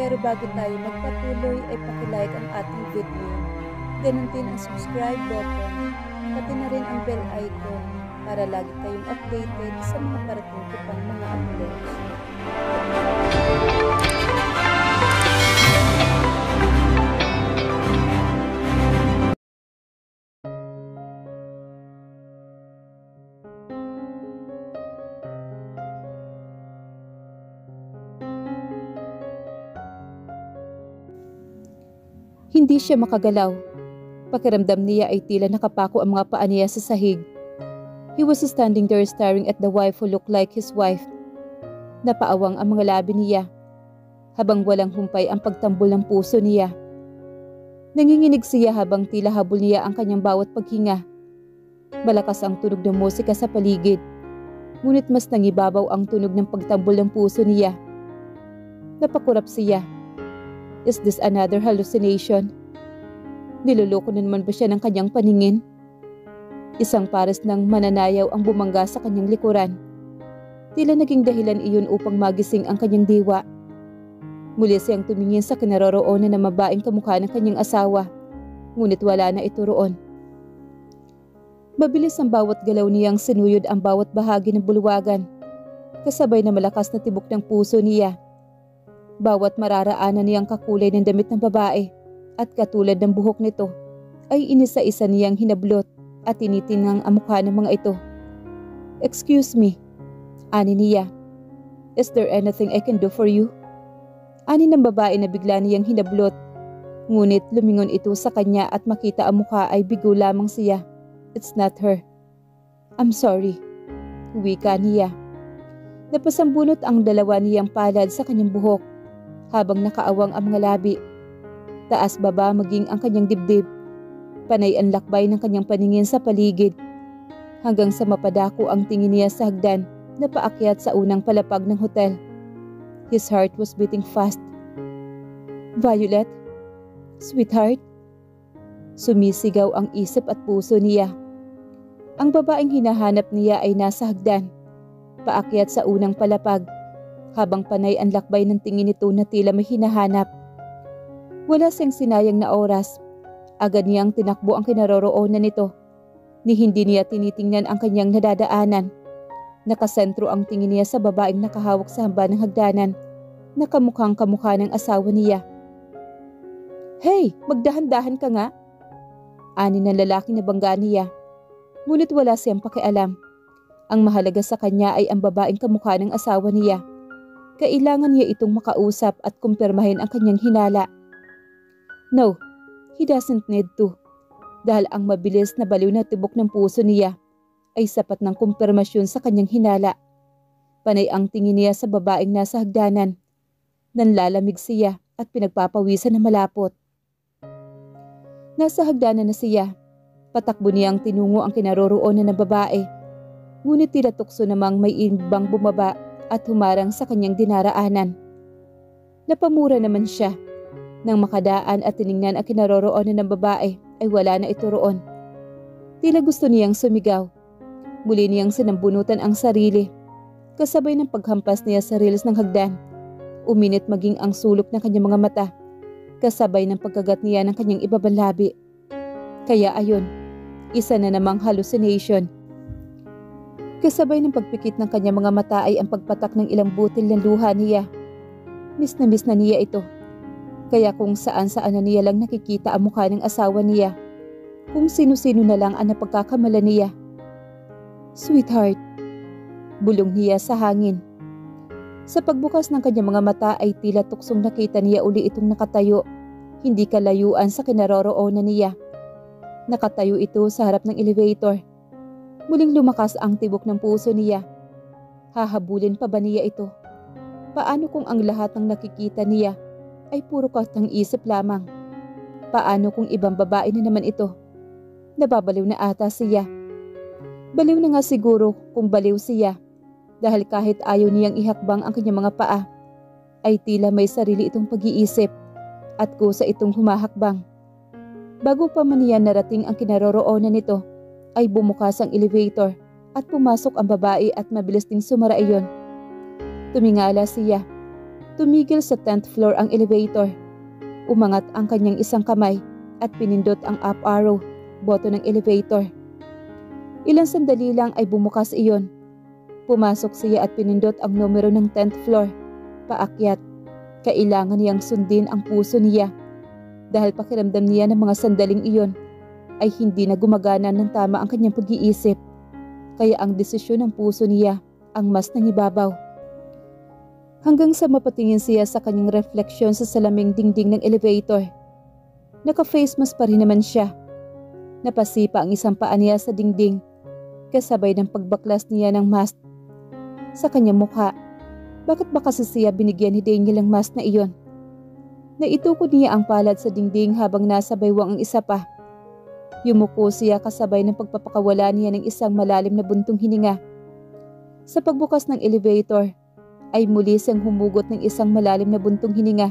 Pero bago tayo magpatuloy ay pakilike ang ating video. Ganun din ang subscribe button, pati na rin ang bell icon para lagi tayong updated sa mga parating ko pang mga uploads. Hindi siya makagalaw. Pakiramdam niya ay tila nakapako ang mga paa niya sa sahig. He was standing there staring at the wife who looked like his wife. Napaawang ang mga labi niya, habang walang humpay ang pagtambol ng puso niya. Nanginginig siya habang tila habol niya ang kanyang bawat paghinga. Malakas ang tunog ng musika sa paligid, ngunit mas nangibabaw ang tunog ng pagtambol ng puso niya. Napakurap siya. Is this another hallucination? Niloloko na naman ba siya ng kanyang paningin? Isang pares ng mananayaw ang bumangga sa kanyang likuran. Tila naging dahilan iyon upang magising ang kanyang diwa. Muli siyang tumingin sa kinaroroonan na mabaing kamukha ng kanyang asawa, ngunit wala na ito roon. Mabilis ang bawat galaw niyang sinuyod ang bawat bahagi ng bulwagan, kasabay na malakas na tibok ng puso niya. Bawat mararaanan niyang kakulay ng damit ng babae at katulad ng buhok nito ay inisa-isa niyang hinablot at tinitinang ang mukha ng mga ito. "Excuse me," ani niya. "Is there anything I can do for you?" Ani ng babae na bigla niyang hinablot, ngunit lumingon ito sa kanya at makita ang mukha ay bigo lamang siya. It's not her. "I'm sorry," wika niya. Napasambunot ang dalawa niyang palad sa kanyang buhok habang nakaawang ang mga labi. Taas baba maging ang kanyang dibdib. Panay ang lakbay ng kanyang paningin sa paligid, hanggang sa mapadako ang tingin niya sa hagdan na paakyat sa unang palapag ng hotel. His heart was beating fast. "Violet? Sweetheart?" Sumisigaw ang isip at puso niya. Ang babaeng hinahanap niya ay nasa hagdan, paakyat sa unang palapag, habang panay ang lakbay ng tingin nito na tila may hinahanap. Wala siyang sinayang na oras. Agad niyang tinakbo ang kinaroroonan nito, ni hindi niya tinitingnan ang kanyang nadadaanan. Nakasentro ang tingin niya sa babaeng nakahawak sa hamba ng hagdanan, na kamukhang kamukha ng asawa niya. "Hey, magdahan-dahan ka nga!" Ani ng lalaking nabangga niya, ngunit wala siyang pakialam. Ang mahalaga sa kanya ay ang babaeng kamukha ng asawa niya. Kailangan niya itong makausap at kumpirmahin ang kanyang hinala. No, he doesn't need to, dahil ang mabilis na baliw na tibok ng puso niya ay sapat ng kumpirmasyon sa kanyang hinala. Panay ang tingin niya sa babaeng nasa hagdanan. Nanlalamig siya at pinagpapawisan na malapot. Nasa hagdanan na siya. Patakbo niyang tinungo ang kinaroroonan ng babae, ngunit tila tukso namang may ibang bumaba at humarang sa kanyang dinaraanan. Napamura naman siya. Nang makadaan at tiningnan ang kinaroroonan ng babae ay wala na ito roon. Tila gusto niyang sumigaw. Muli niyang sinambunutan ang sarili. Kasabay ng paghampas niya sa rails ng hagdan, uminit maging ang sulok ng kanyang mga mata, kasabay ng pagkagat niya ng kanyang ibabang labi. Kaya ayon, isa na namang hallucination. Kasabay ng pagpikit ng kanyang mga mata ay ang pagpatak ng ilang butil ng luha niya. Miss na niya ito. Kaya kung saan-saan na niya lang nakikita ang mukha ng asawa niya, kung sino-sino na lang ang napagkakamala niya. "Sweetheart," bulong niya sa hangin. Sa pagbukas ng kanyang mga mata ay tila tuksong nakita niya uli itong nakatayo, hindi kalayuan sa kinaroroonan niya. Nakatayo ito sa harap ng elevator. Muling lumakas ang tibok ng puso niya. Hahabulin pa ba niya ito? Paano kung ang lahat ng nakikita niya ay puro katang isip lamang? Paano kung ibang babae na naman ito? Nababaliw na ata siya. Baliw na nga siguro kung baliw siya, dahil kahit ayaw niyang ihakbang ang kanyang mga paa, ay tila may sarili itong pag-iisip at kusa itong humahakbang. Bago pa man niya narating ang kinaroroonan nito, ay bumukas ang elevator at pumasok ang babae at mabilis ding sumara iyon. Tumingala siya. Tumigil sa 10th floor ang elevator. Umangat ang kanyang isang kamay at pinindot ang up arrow, boto ng elevator. Ilang sandali lang ay bumukas iyon. Pumasok siya at pinindot ang numero ng 10th floor. Paakyat. Kailangan niyang sundin ang puso niya dahil pakiramdam niya ng mga sandaling iyon ay hindi na gumagana ng tama ang kanyang pag-iisip. Kaya ang desisyon ng puso niya ang mas nangibabaw. Hanggang sa mapatingin siya sa kanyang refleksyon sa salaming dingding ng elevator. Naka-face mask pa rin naman siya. Napasipa ang isang paa niya sa dingding kasabay ng pagbaklas niya ng mask sa kanyang mukha. Bakit ba kasi siya binigyan ni Daniel ang mask na iyon? Naitukod niya ang palad sa dingding habang nasa baywang ang isa pa. Yumuko siya kasabay ng pagpapakawala niya ng isang malalim na buntong hininga. Sa pagbukas ng elevator, ay muli siyang humugot ng isang malalim na buntong hininga.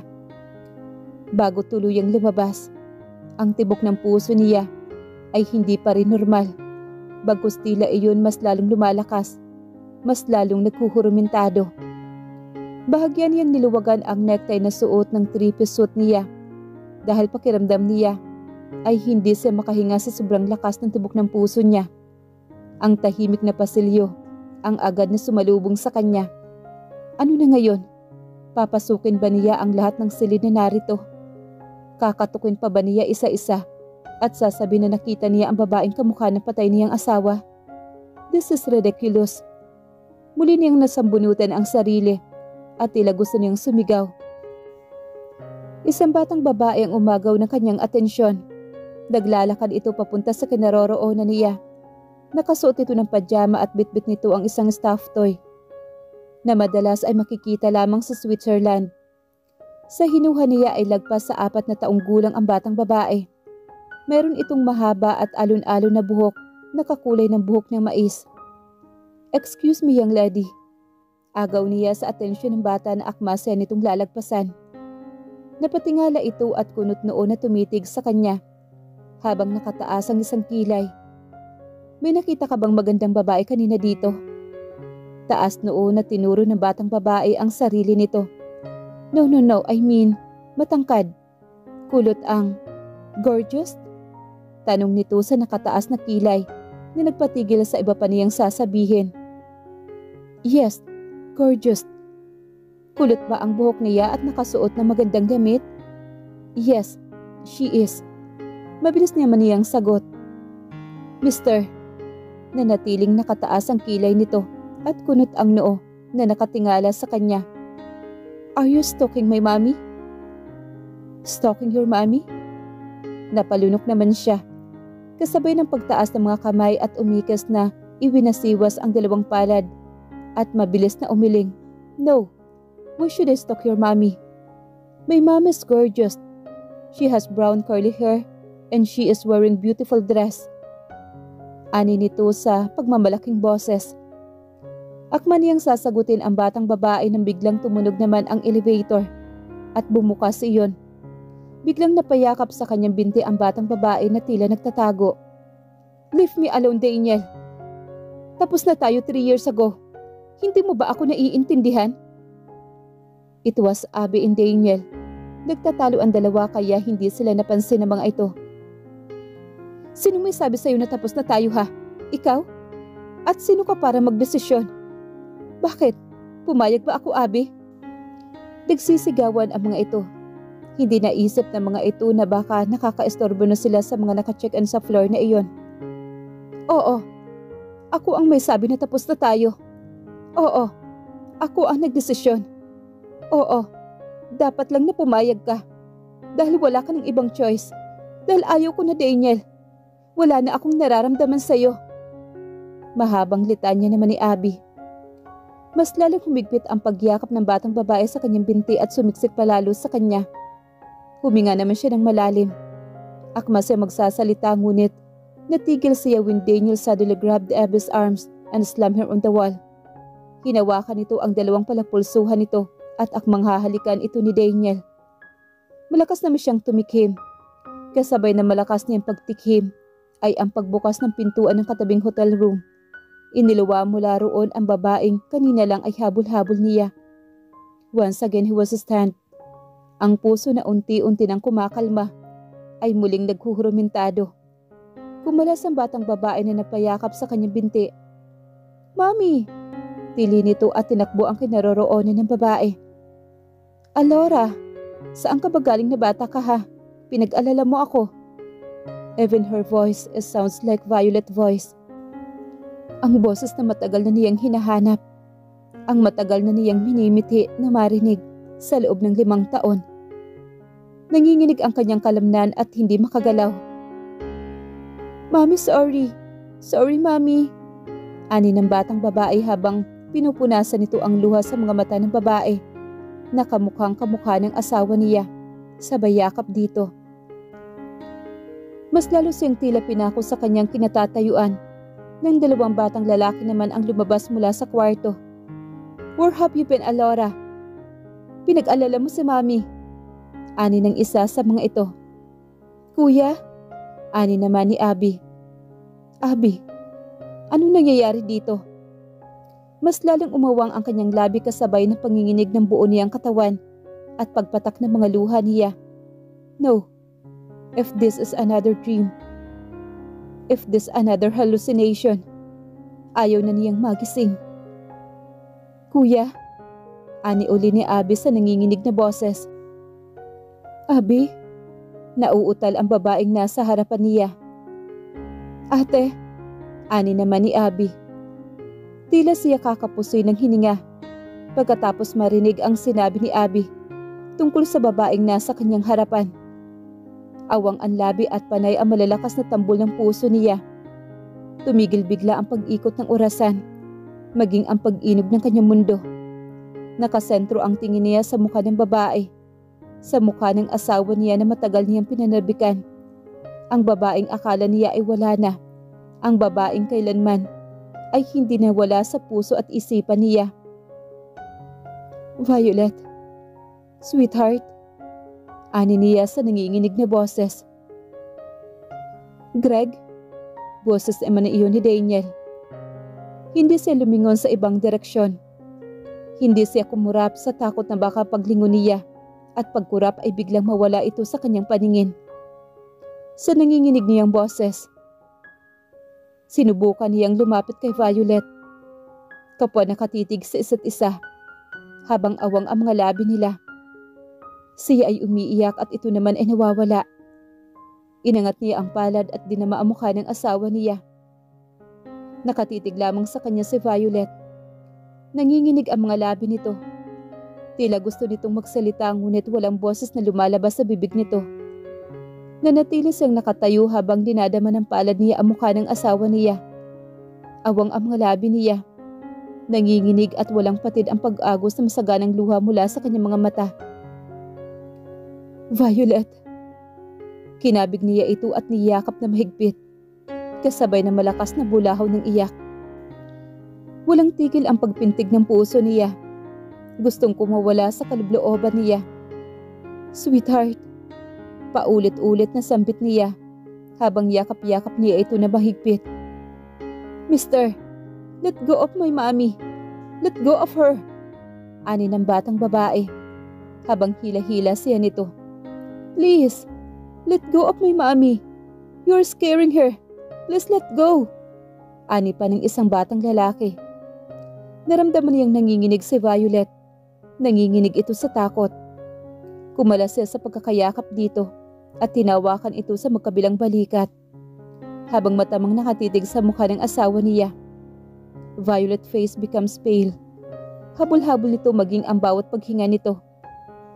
Bago tuluyang lumabas, ang tibok ng puso niya ay hindi pa rin normal. Bagkus tila iyon mas lalong lumalakas, mas lalong naghuhurumintado. Bahagya niyang niluwagan ang necktie na suot ng three-piece suit niya dahil pakiramdam niya ay hindi siya makahinga sa sobrang lakas ng tibok ng puso niya. Ang tahimik na pasilyo ang agad na sumalubong sa kanya. Ano na ngayon? Papasukin ba niya ang lahat ng silid na narito? Kakatukin pa ba niya isa-isa at sasabihin na nakita niya ang babaeng kamukha ng patay niyang asawa? This is ridiculous. Muli niyang nasambunutan ang sarili at tila gusto niyang sumigaw. Isang batang babae ang umagaw ng kanyang atensyon. Naglalakad ito papunta sa kinaroroonan niya. Nakasuot ito ng pajama at bitbit nito ang isang stuffed toy na madalas ay makikita lamang sa Switzerland. Sa hinuha niya ay lagpas sa 4 na taong gulang ang batang babae. Meron itong mahaba at alon-alon na buhok na kakulay ng buhok ng mais. Excuse me, young lady. Agaw niya sa atensyon ng bata na akma siya nitong lalagpasan. Napatingala ito at kunot noo na tumitig sa kanya habang nakataas ang isang kilay. May nakita ka bang magandang babae kanina dito? Taas noo na tinuro ng batang babae ang sarili nito. No, I mean, matangkad. Kulot ang, gorgeous? Tanong nito sa nakataas na kilay na nagpatigil sa iba pa niyang sasabihin. Yes, gorgeous. Kulot ba ang buhok niya at nakasuot ng magandang damit? Yes, she is. Mabilis naman niyang sagot. Mister, nanatiling nakataas ang kilay nito at kunot ang noo na nakatingala sa kanya. Are you stalking my mommy? Stalking your mommy? Napalunok naman siya. Kasabay ng pagtaas ng mga kamay at umikas na iwinasiwas ang dalawang palad at mabilis na umiling. No, why should I stalk your mommy? My mom is gorgeous. She has brown curly hair and she is wearing beautiful dress. Ani nito sa pagmamalaking boses. Akman niyang sasagutin ang batang babae nang biglang tumunog naman ang elevator at bumukas iyon. Biglang napayakap sa kanyang binti ang batang babae na tila nagtatago. Leave me alone, Daniel. Tapos na tayo 3 years ago. Hindi mo ba ako naiintindihan? It was Abby and Daniel. Nagtatalo ang dalawa kaya hindi sila napansin ng mga ito. Sino may sabi sa'yo na tapos na tayo ha? Ikaw? At sino ka para magdesisyon? Bakit? Pumayag ba ako, Abby? Nagsisigawan ang mga ito. Hindi naisip ng mga ito na baka nakakaistorbo na sila sa mga naka-check-in sa floor na iyon. Oo, ako ang may sabi na tapos na tayo. Oo, ako ang nagdesisyon. Oo, dapat lang na pumayag ka. Dahil wala ka ng ibang choice. Dahil ayaw ko na, Daniel. Wala na akong nararamdaman sa'yo. Mahabang litanya naman ni Abby. Mas lalong humigpit ang pagyakap ng batang babae sa kanyang binti at sumiksik palalo sa kanya. Huminga naman siya ng malalim. Akma siya magsasalita ngunit natigil siya when Daniel suddenly grabbed Abby's arms and slammed her on the wall. Hinawakan nito ang dalawang palapulsuhan nito at akmang hahalikan ito ni Daniel. Malakas naman siyang tumikhim. Kasabay na malakas niyang pagtikhim ay ang pagbukas ng pintuan ng katabing hotel room. Iniluwa mula roon ang babaeng kanina lang ay habol-habol niya. Once again he was stunned. Ang puso na unti-unti nang kumakalma ay muling naghuhurumintado. Kumalas ang batang babae na napayakap sa kanyang binti. "Mami!" Tili nito at tinakbo ang kinaroroonan ng babae. "Alora, saan ka ba galing na bata ka ha? Pinag-alala mo ako." Even her voice sounds like Violet's voice. Ang boses na matagal na niyang hinahanap. Ang matagal na niyang minimiti na marinig sa loob ng 5 taon. Nanginginig ang kanyang kalamnan at hindi makagalaw. "Mami, sorry. Sorry, Mami." Ani ng batang babae habang pinupunasan nito ang luha sa mga mata ng babae na kamukhang kamukha ng asawa niya. Sabay yakap dito. Mas lalo siyang tila pinako sa kanyang kinatatayuan nang 2 batang lalaki naman ang lumabas mula sa kwarto. "Where have you been, Alora?" "Pinag-alala mo si Mami." Ani ng isa sa mga ito. "Kuya?" Ani naman ni Abby. "Abby, anong nangyayari dito?" Mas lalong umawang ang kanyang labi kasabay ng panginginig ng buo niyang katawan at pagpatak ng mga luha niya. No. If this is another dream. If this another hallucination. Ayaw na niyang magising. "Kuya?" Ani uli ni Abby sa nanginginig na boses. "Abby?" Nauutal ang babaeng nasa harapan niya. "Ate?" Ani naman ni Abby. Tila siya kakapusoy ng hininga pagkatapos marinig ang sinabi ni Abby tungkol sa babaeng nasa kanyang harapan. Awang ang labi at panay ang malalakas na tambol ng puso niya. Tumigil bigla ang pag-ikot ng orasan, maging ang pag-inog ng kanyang mundo. Nakasentro ang tingin niya sa mukha ng babae, sa mukha ng asawa niya na matagal niyang pinanabikan. Ang babaeng akala niya ay wala na, ang babaeng kailanman ay hindi nawala sa puso at isipan niya. "Violet, sweetheart," ani niya sa nanginginig na boses. "Greg?" Boses naman na iyon ni Daniel. Hindi siya lumingon sa ibang direksyon. Hindi siya kumurap sa takot na baka paglingon niya at pagkurap ay biglang mawala ito sa kanyang paningin. Sa nanginginig niyang boses, sinubukan niyang lumapit kay Violet. Kapwa nakatitig sa isa't isa habang awang ang mga labi nila. Siya ay umiiyak at ito naman ay nawawala. Inangat niya ang palad at dinama ang mukha ng asawa niya. Nakatitig lamang sa kanya si Violet. Nanginginig ang mga labi nito. Tila gusto nitong magsalita ngunit walang boses na lumalabas sa bibig nito. Nanatili siyang nakatayo habang dinadama ng palad niya ang mukha ng asawa niya. Awang ang mga labi niya. Nanginginig at walang patid ang pag-agos na masaganang luha mula sa kanyang mga mata. "Violet." Kinabig niya ito at niyakap na mahigpit, kasabay na malakas na bulahaw ng iyak. Walang tigil ang pagpintig ng puso niya. Gustong kumawala sa kalublooban niya. "Sweetheart." Paulit-ulit na sambit niya habang yakap-yakap niya ito na mahigpit. "Mister, let go of my mommy. Let go of her." Ani ng batang babae habang hila-hila siya nito. "Please, let go of my mommy. You're scaring her. Please let go." Ani pa ng isang batang lalaki. Naramdaman niyang nanginginig si Violet. Nanginginig ito sa takot. Kumalas siya sa pagkakayakap dito at tinawakan ito sa magkabilang balikat. Habang matamang nakatitig sa mukha ng asawa niya, Violet face becomes pale. Habol-habol nito maging ang bawat paghinga nito.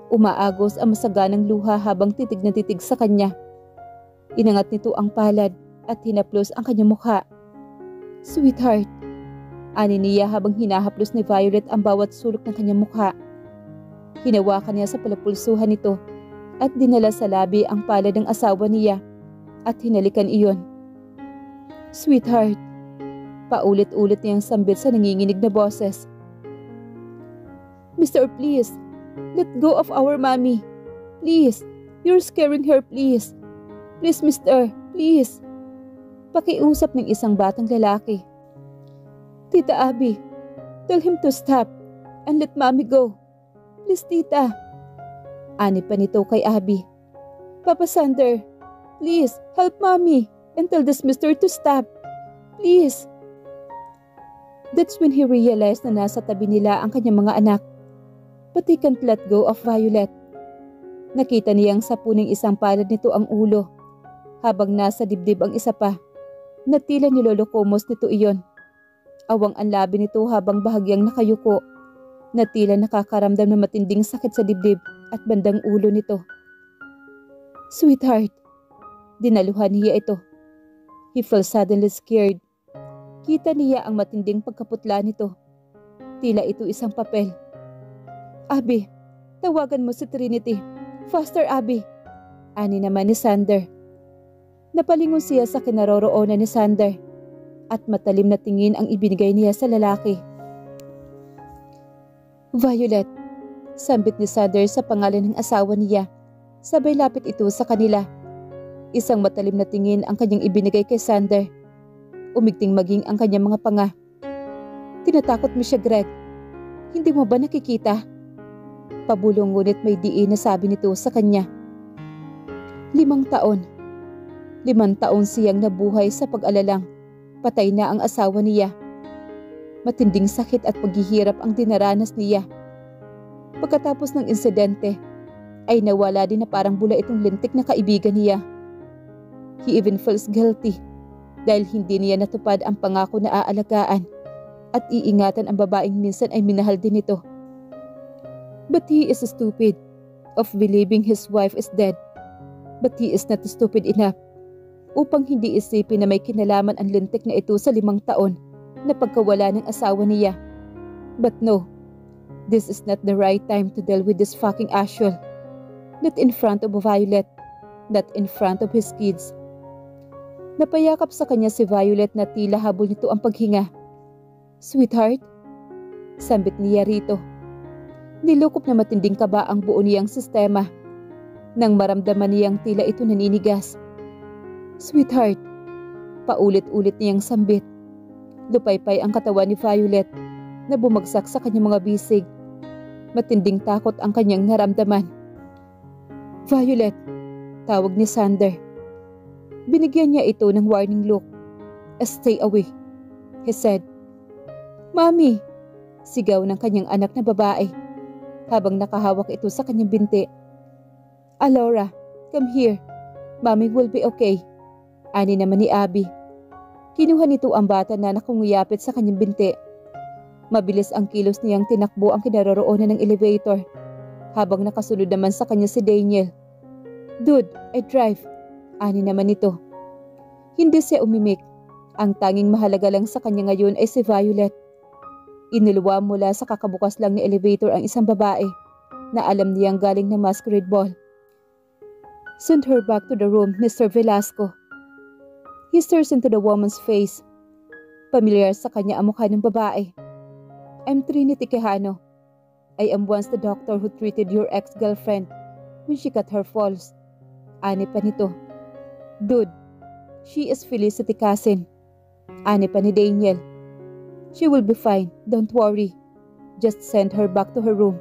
Umaagos ang masaganang luha habang titig na titig sa kanya. Inangat nito ang palad at hinaplos ang kanyang mukha. "Sweetheart," ani niya habang hinahaplos ni Violet ang bawat sulok ng kanyang mukha. Hinawakan niya sa palapulsuhan nito at dinala sa labi ang palad ng asawa niya at hinalikan iyon. "Sweetheart," paulit-ulit niyang sambit sa nanginginig na boses. "Mister, please. Let go of our mommy. Please. You're scaring her, please. Please, mister. Please." Pakiusap ng isang batang lalaki. "Tita Abby, tell him to stop and let mommy go. Please, tita. Ani pa nito kay Abby. Papa Sander, please, help mommy and tell this mister to stop. Please. That's when he realized na nasa tabi nila ang kanyang mga anak. But he can't let go of Violet. Nakita niyang sa puning isang palad nito ang ulo, habang nasa dibdib ang isa pa, na tila nilolokomos nito iyon. Awang ang labi nito habang bahagyang nakayuko, na tila nakakaramdam ng matinding sakit sa dibdib at bandang ulo nito. Sweetheart, dinaluhan niya ito. He felt suddenly scared. Kita niya ang matinding pagkaputla nito. Tila ito isang papel. Abby, tawagan mo si Trinity. Faster, Abby. Ani naman ni Sander. Napalingon siya sa kinaroroonan ni Sander at matalim na tingin ang ibinigay niya sa lalaki. Violet, sambit ni Sander sa pangalan ng asawa niya. Sabay lapit ito sa kanila. Isang matalim na tingin ang kanyang ibinigay kay Sander. Umigting maging ang kanyang mga panga. Tinatakot mo siya, Greg. Hindi mo ba nakikita? Pabulong ngunit may diin na sabi nito sa kanya. 5 taon. 5 taon siyang nabuhay sa pag-alalang patay na ang asawa niya. Matinding sakit at paghihirap ang dinaranas niya. Pagkatapos ng insidente, ay nawala din na parang bula itong lintik na kaibigan niya. He even feels guilty dahil hindi niya natupad ang pangako na aalagaan at iingatan ang babaeng minsan ay minahal din ito. But he is stupid of believing his wife is dead. But he is not stupid enough upang hindi isipin na may kinalaman ang lintik na ito sa 5 taon na pagkawala ng asawa niya. But no, this is not the right time to deal with this fucking Ashul. Not in front of Violet, not in front of his kids. Napayakap sa kanya si Violet na tila habol nito ang paghinga. Sweetheart, sambit niya rito. Nilukop na matinding kaba ang buo niyang sistema nang maramdaman niyang tila ito naninigas. Sweetheart, paulit-ulit niyang sambit. Lupaypay ang katawan ni Violet na bumagsak sa kanyang mga bisig. Matinding takot ang kanyang naramdaman. Violet, tawag ni Sander. Binigyan niya ito ng warning look. Stay away, he said. Mommy, sigaw ng kanyang anak na babae habang nakahawak ito sa kanyang binti. Alora, come here. Mommy will be okay. Ani naman ni Abby. Kinuha nito ang bata na nakunguyapit sa kanyang binti. Mabilis ang kilos niyang tinakbo ang kinaroroonan ng elevator habang nakasunod naman sa kanya si Daniel. Dude, I drive. Ani naman nito. Hindi siya umimik. Ang tanging mahalaga lang sa kanya ngayon ay si Violet. Iniluwa mula sa kakabukas lang ni elevator ang isang babae na alam niyang galing na masquerade ball. Send her back to the room, Mr. Velasco. He stares into the woman's face. Pamilyar sa kanya ang mukha ng babae. I'm Trinity Quijano. I am once the doctor who treated your ex-girlfriend when she cut her falls. Ani pa nito. Dude, she is Felicity Cousin. Ani pa ni Daniel. She will be fine, don't worry. Just send her back to her room.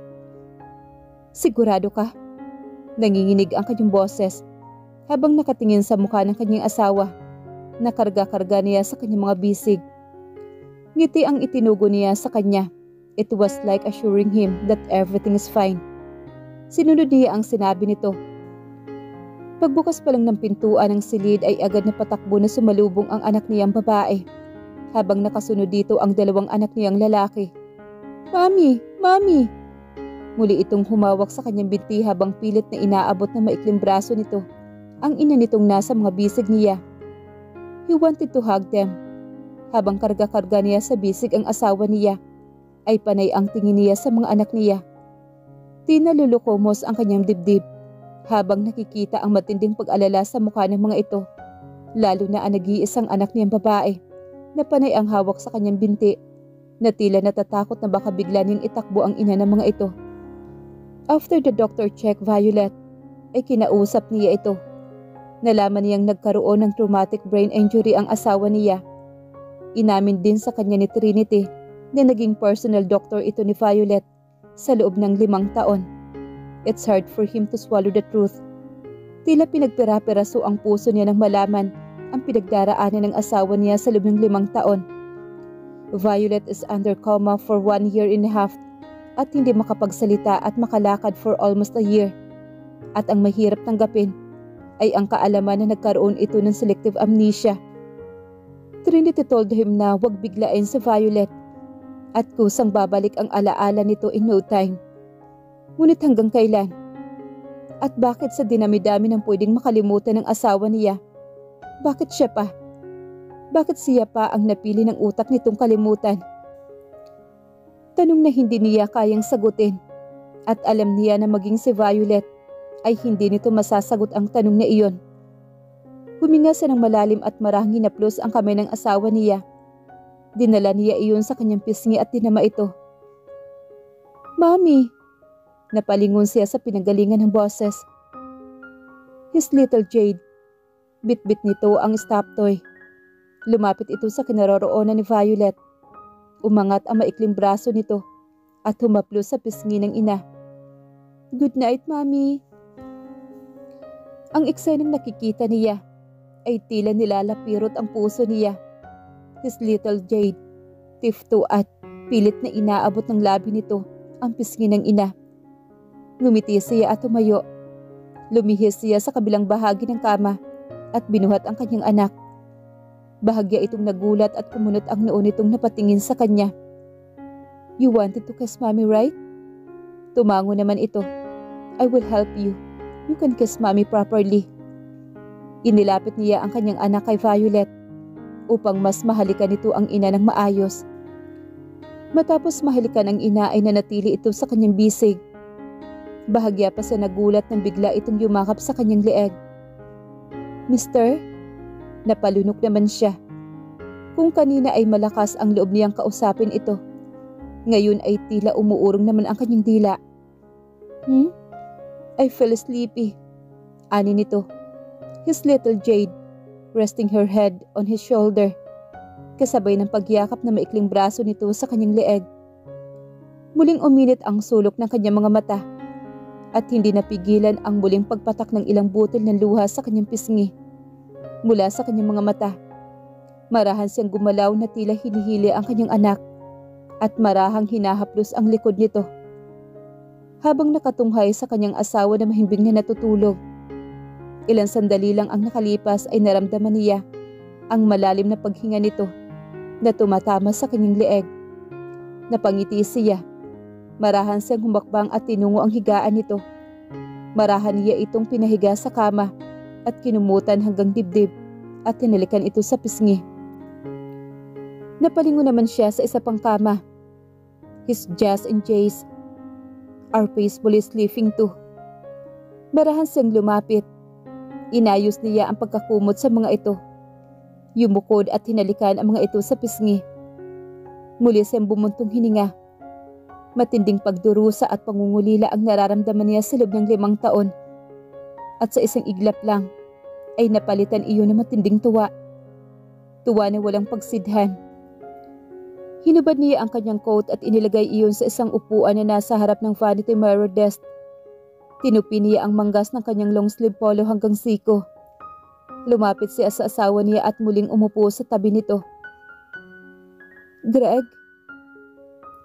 Sigurado ka? Nanginginig ang kanyang boses habang nakatingin sa mukha ng kanyang asawa. Nakarga-karga niya sa kanyang mga bisig. Ngiti ang itinugo niya sa kanya. It was like assuring him that everything is fine. Sinunod niya ang sinabi nito. Pagbukas pa lang ng pintuan ng silid ay agad na patakbo na sumalubong ang anak niyang babae. Habang nakasunod dito ang 2 anak niyang lalaki. Mami! Mami! Muli itong humawak sa kanyang binti habang pilit na inaabot na maikling braso nito ang ina nitong nasa mga bisig niya. He wanted to hug them. Habang karga-karga niya sa bisig ang asawa niya, ay panay ang tingin niya sa mga anak niya. Di nalulukomos ang kanyang dibdib habang nakikita ang matinding pag-alala sa mukha ng mga ito, lalo na ang nag-iisang anak niyang babae na panay ang hawak sa kanyang binti na tila natatakot na baka bigla niyang itakbo ang ina ng mga ito. After the doctor checked Violet, ay kinausap niya ito. Nalaman niyang nagkaroon ng traumatic brain injury ang asawa niya. Inamin din sa kanya ni Trinity na naging personal doctor ito ni Violet sa loob ng 5 taon. It's hard for him to swallow the truth. Tila pinagpira-piraso ang puso niya nang malaman ang pinagdaraanan ng asawa niya sa loob ng 5 taon. Violet is under coma for 1.5 years at hindi makapagsalita at makalakad for almost a year. At ang mahirap tanggapin ay ang kaalaman na nagkaroon ito ng selective amnesia. Trinity told him na huwag biglain si Violet at kusang babalik ang alaala nito in no time. Ngunit hanggang kailan? At bakit sa dinami-dami ng pwedeng makalimutan ng asawa niya? Bakit siya pa? Bakit siya pa ang napili ng utak nitong kalimutan? Tanong na hindi niya kayang sagutin at alam niya na maging si Violet ay hindi nito masasagot ang tanong na iyon. Huminga siya ng malalim at marahang hinaplos ang kamay ng asawa niya. Dinala niya iyon sa kanyang pisngi at tinama ito. "Mommy!" Napalingon siya sa pinanggalingan ng boses. His little Jade. Bit-bit nito ang stop toy. Lumapit ito sa kinaroroonan ni Violet. Umangat ang maikling braso nito at humaplos sa pisngi ng ina. "Good night, Mommy." Ang eksenang nakikita niya ay tila nilalapirot ang puso niya. His little Jade. Tifto at pilit na inaabot ng labi nito ang pisngi ng ina. Ngumiti siya at tumayo. Lumihis siya sa kabilang bahagi ng kama at binuhat ang kanyang anak. Bahagya itong nagulat at kumunot ang noo nitong napatingin sa kanya. "You wanted to kiss Mommy, right?" Tumango naman ito. "I will help you. You can kiss Mommy properly." Inilapit niya ang kanyang anak kay Violet upang mas mahalikan nito ang ina ng maayos. Matapos mahalikan ang ina ay nanatili ito sa kanyang bisig. Bahagya pa sa nagulat nang bigla itong yumakap sa kanyang leeg. "Mister?" Napalunok naman siya. Kung kanina ay malakas ang loob niyang kausapin ito, ngayon ay tila umuurong naman ang kanyang dila. "I feel sleepy," ani nito. His little Jade, resting her head on his shoulder, kasabay ng pagyakap na maikling braso nito sa kanyang leeg. Muling uminit ang sulok ng kanyang mga mata at hindi napigilan ang muling pagpatak ng ilang butil ng luha sa kanyang pisngi. Mula sa kanyang mga mata, marahan siyang gumalaw na tila hinihili ang kanyang anak at marahang hinahaplos ang likod nito. Habang nakatunghay sa kanyang asawa na mahimbing na natutulog, ilang sandali lang ang nakalipas ay naramdaman niya ang malalim na paghinga nito na tumatama sa kanyang leeg. Napangiti siya. Marahan siyang humakbang at tinungo ang higaan nito. Marahan niya itong pinahiga sa kama at kinumutan hanggang dibdib at tinalikan ito sa pisngi. Napalingon naman siya sa isa pang kama. His Jazz and Jays are peacefully sleeping too. Marahan siyang lumapit. Inayos niya ang pagkakumot sa mga ito. Yumukod at hinalikan ang mga ito sa pisngi. Muli siyang bumuntong hininga. Matinding pagdurusa at pangungulila ang nararamdaman niya sa loob ng 5 taon. At sa isang iglap lang, ay napalitan iyon ng matinding tuwa. Tuwa na walang pagsidhan. Hinubad niya ang kanyang coat at inilagay iyon sa isang upuan na nasa harap ng vanity mirror desk. Tinupi niya ang manggas ng kanyang long sleeve polo hanggang siko. Lumapit siya sa asawa niya at muling umupo sa tabi nito. "Greg?"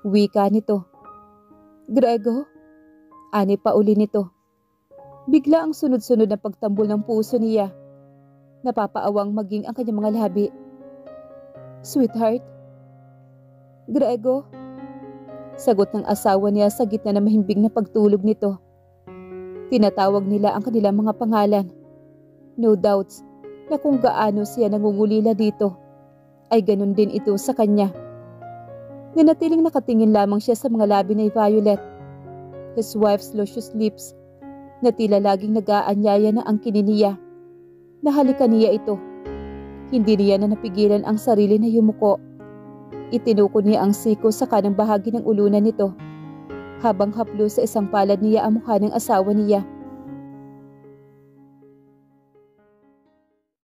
Wika nito. "Grego?" Ani pa uli nito. Bigla ang sunod-sunod na pagtambol ng puso niya. Napapaawang maging ang kanyang mga labi. "Sweetheart?" "Grego?" Sagot ng asawa niya sa gitna ng mahimbing na pagtulog nito. Tinatawag nila ang kanilang mga pangalan. No doubts na kung gaano siya nangungulila dito, ay ganun din ito sa kanya. Nanatiling nakatingin lamang siya sa mga labi ni Violet. His wife's luscious lips na tila laging nag-aanyaya na angkinin niya. Nahalikan niya ito. Hindi niya na napigilan ang sarili na yumuko. Itinuko niya ang siko sa kanang bahagi ng ulunan nito habang haplo sa isang palad niya ang mukha ng asawa niya.